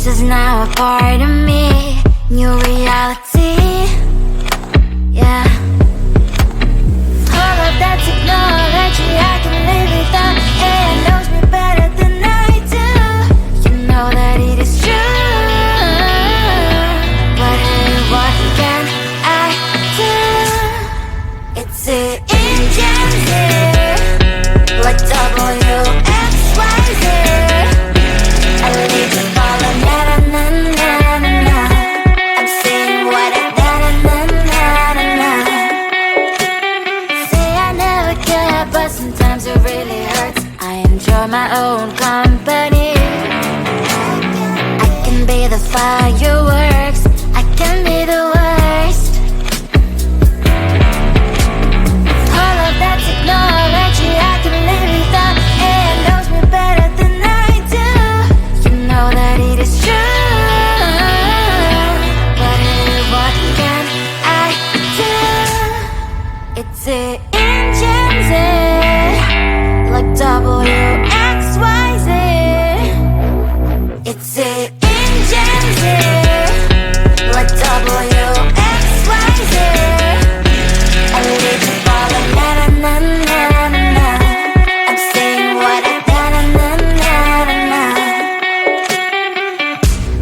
is now a part of me. New reality, yeah. All of that technology I can live without. AI knows me better than I do. You know that it is true. But hey, what can I do? It's the engines here, like WXYZ. I need to follow, na-na-na-na-na-na. I'm saying what I na-na-na-na-na. Say I never care, but sometimes it really hurts. I enjoy my own company. I can be the fireworks, I can be the worst. All of that technology I can live without. AI knows me better than I do. You know that it is true. But hey, what can I do? It's the engines, like WXYZ. It's the engines, like WXYZ. I need to follow, na-na-na-na-na-na. I'm saying what I na-na-na-na-na.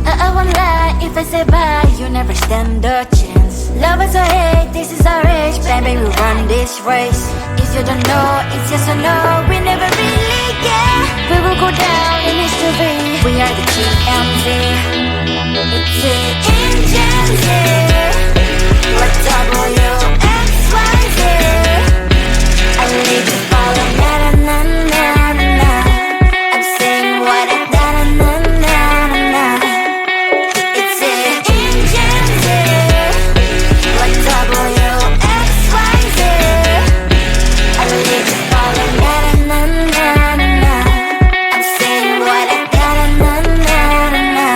I won't lie if I say bye, you never stand a chance. Love is or hate, this is our age. Baby, we run this race. If you don't know, it's yes or no. We never really get. We will go down in history. We are the GMZ. It's the engines, like WXYZ. I need to follow, na-na-na-na-na-na. I'm saying what I na-na-na-na-na. It's the engines, like WXYZ. I need to follow, na-na-na-na-na-na. I'm saying what I na-na-na-na-na.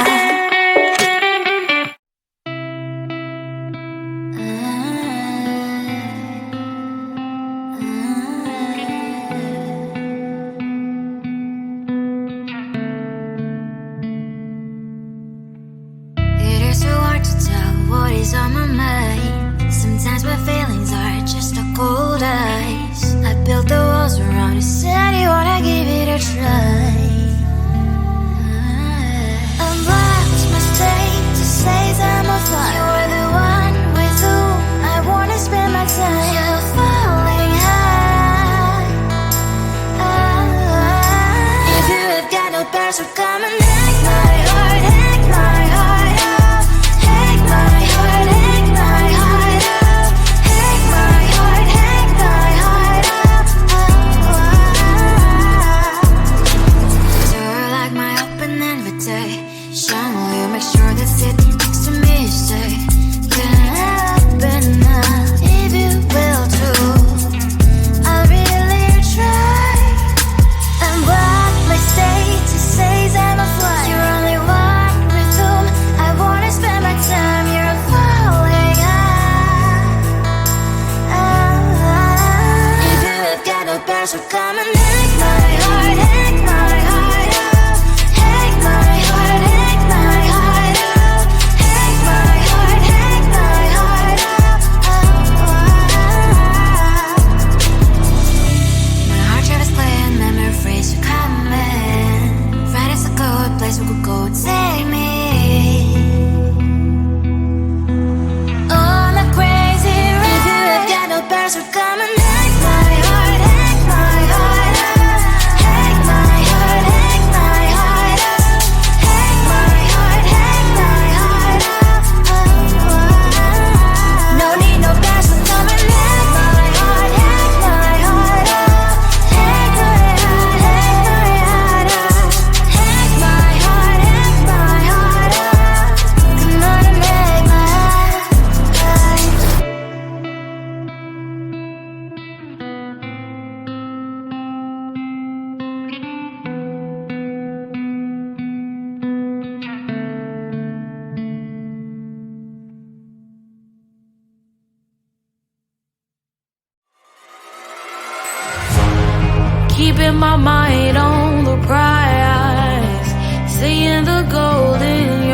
It is so hard to tell what is on my mind. Sometimes my feelings are just a cold ice. I built the walls around you, said you wanna give it a try. Unlocked my state to say I'm a fly. You're the one with whom I wanna spend my time. You're falling high. If you have got no bears, so come and hack my heart, hack my heart out. Hack my heart, hack my heart out. Hack my heart, hack my heart out. You're like my open invitation. Will you make sure that sitting next to me is safe? Can happen now, if you will too. I'll really try. And what my status says I'm a fly. You're only one with whom I wanna spend my time. You're falling high. If you have got no bears, so come and hack my heart, hack my heart out. Hack my heart, hack my heart out. Hack my heart, hack my heart out. My heart travels playing memories are coming. Right as a good place we could go and take me. On a crazy ride. If you have got no bears, so come and hack my heart, hack my heart out. Hack my heart, hack my heart out. Hack my heart, hack my heart out. No need no bears, so come and hack my heart, hack my heart out. Hack my heart, hack my heart out. Hack my heart, hack my heart out. Come on and make my heart. Keeping my mind on the prize, seeing the gold in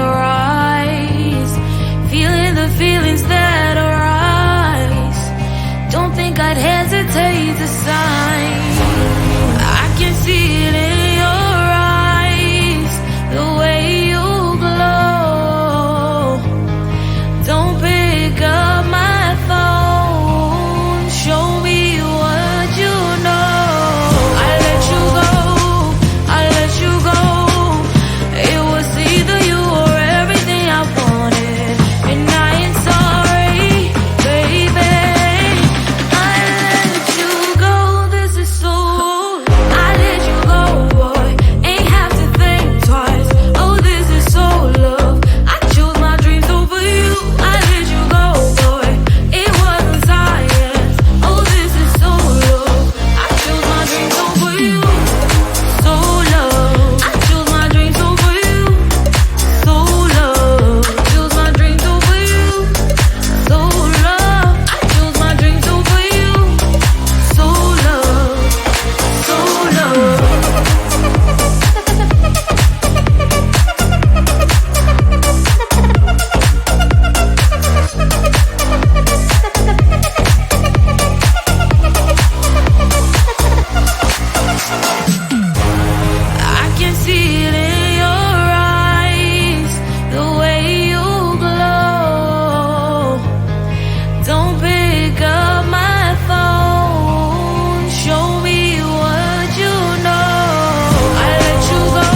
time. I can see it in your eyes, the way you glow. Don't pick up my phone, show me what you know. I let you go, I let you go. It was either you or everything I wanted, and I ain't sorry, baby. I let you go, this is so. I let you go, boy, ain't have to think twice. Oh, this is so love. I chose my dreams over you. I let you go, boy, it wasn't science. Oh, this is so love. I chose my dreams over you. So love. I chose my dreams over you. So love. Chose my dreams over you. So love. I chose my dreams over you. So love. So love. I can see it in your eyes, the way you glow. Don't pick up my phone, show me what you know. I let you go,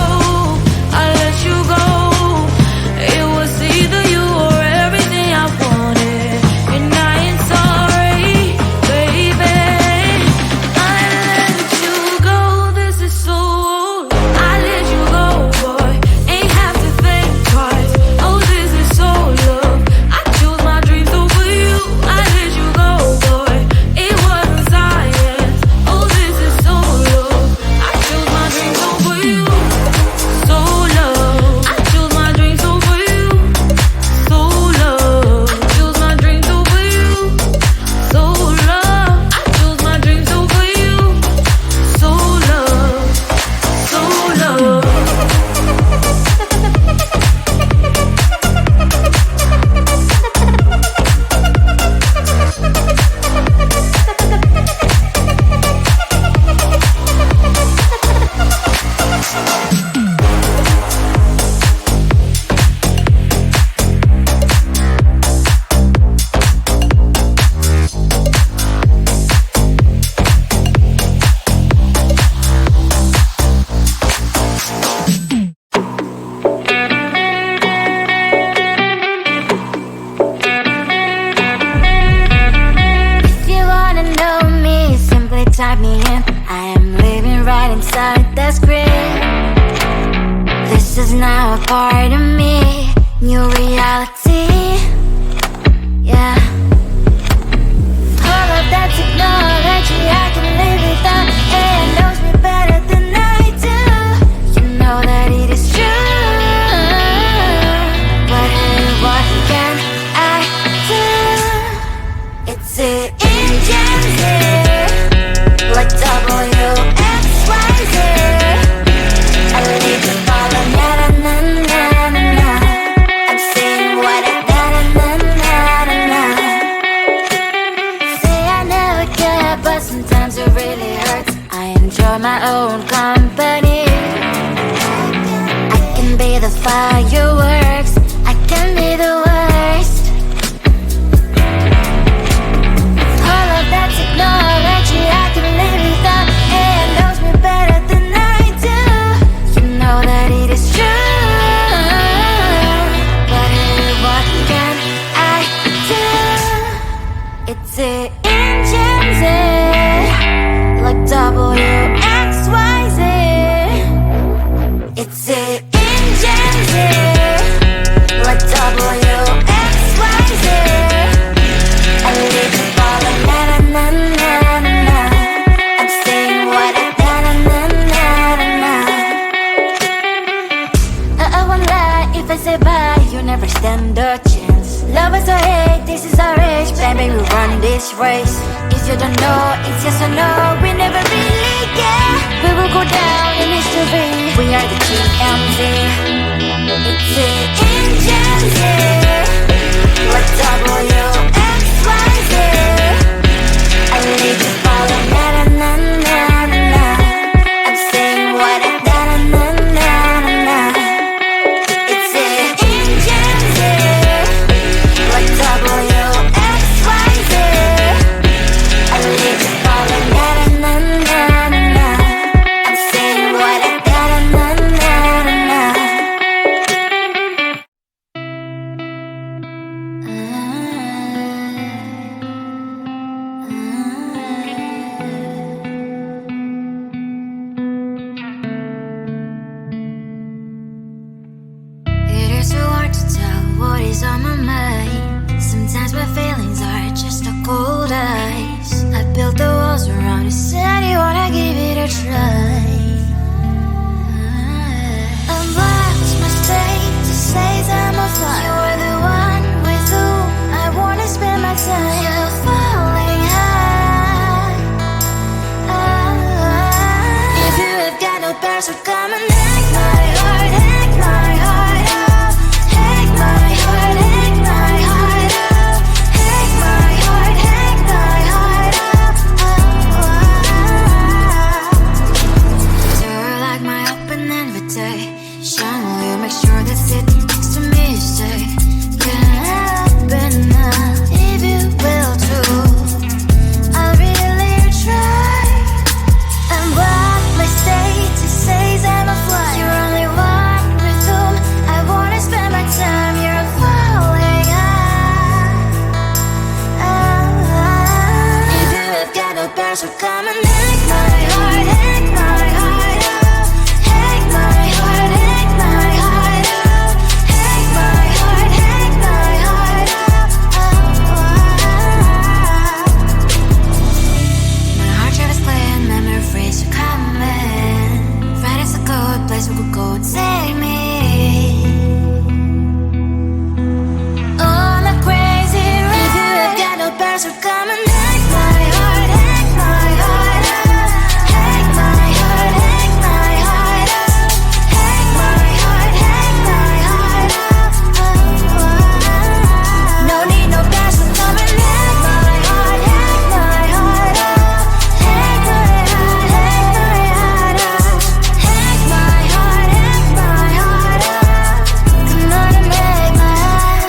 I let you go. It was either you or everything I wanted, and I ain't sorry, baby. I let you go, this is so. I let you go, boy, ain't have to think twice. Oh, this is so love. I chose my dreams over you. I let you go, boy, it wasn't science. Oh, this is so love. I chose my dreams over you. So love. I chose my dreams over you. So love. Chose my dreams over you. So love. I chose my dreams over you. So love. So love. If you wanna know me, simply type me in. I am living right inside the screen. This is now a part of me, new reality. Yeah. All of that technology I can live without. It knows me better than I do. You know that it is true. But hey, what can I do? It's the engines here, like WXYZ. I leave the ball on na na na na na na. I'm saying what I na na na na na na. Say I never care, but sometimes it really hurts. I enjoy my own company. I can be the fireworks, I can be the worst. All of that technology I can live without. It knows me better than I do. You know that it is true. But hey, what can I do? It's the engines, like WXYZ. It's the engines, like WXYZ. I live the ball on na na na na na na. I'm saying what I na na na na na na. I won't lie if I say bye, you never stand a chance. Love is or hate, this is our age, baby, we run this race. If you don't know, it's yes or no, we never really care. We will go down in history, we are the GMZ. It's the engines here, like WXYZ. I need to follow na na na what is on my mind. Sometimes my feelings are just a cold ice. I built the walls around the city, wanna give it a try. Unlocked my state to say I'm a fly. You're the one with whom I wanna spend my time. You're falling high. If you have got no bears, so come and hack my heart, hack my heart out. Hack my heart, hack my heart out. Hack my heart, hack my heart out. You're like my open invitation. Will you make sure that sitting next to me is safe? Can open up if you will too. I'll really try. And what my state to say I'm a fly. You're only one with whom I wanna spend my time. You're falling high. If you have got no bears, so come and hack my heart, hack my heart out. Hack my heart, hack my heart out. Hack my heart, hack my heart out. My heart travels clear, memory free, so come in. Right is a good place we could go and take me. On a crazy ride. If you have got no bears, so come and hack my heart, hack my heart out. Hack my heart, hack my heart out. Hack my heart, hack my heart out. No need no bears, so come and hack my heart, hack my heart out. Hack my heart, hack my heart out. Hack my heart, hack my heart out. Come on and make my heart.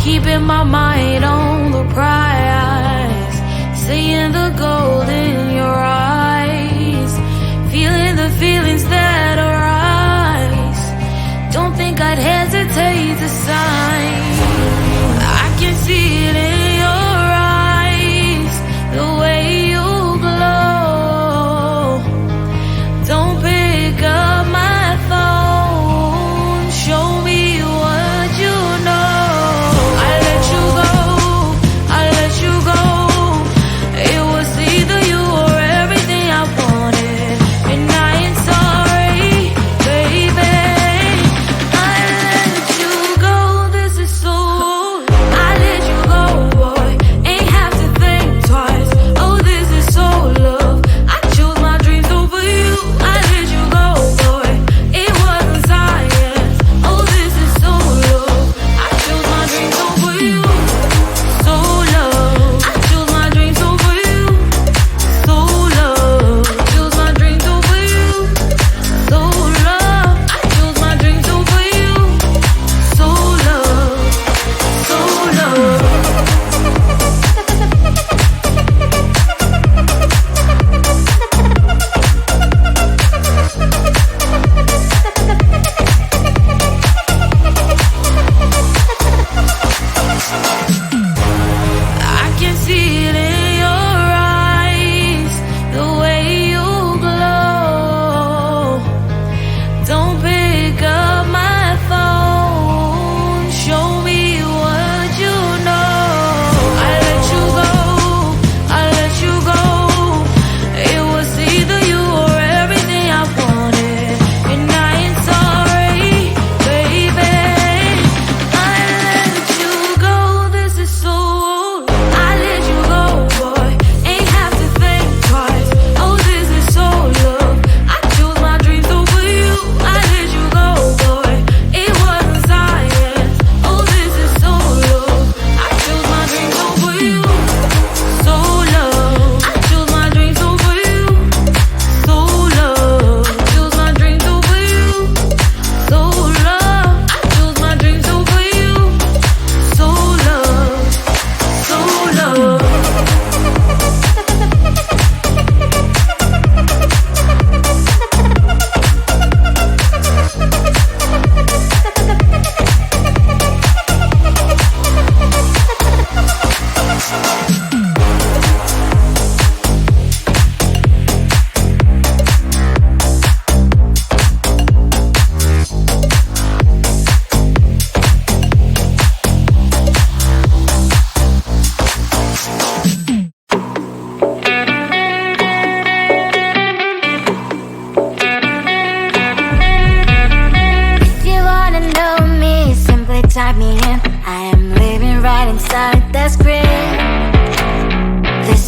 Keeping my mind on the prize, seeing the gold in your eyes, feeling the feelings that arise. Don't think I'd hesitate to sign. I can see it in your eyes, the way you glow. Don't pick up my phone, show me what you know. I let you go, I let you go. It was either you or everything I wanted, and I ain't sorry, baby. I let you go.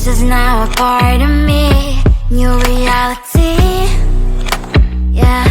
is now a part of me. New reality, yeah.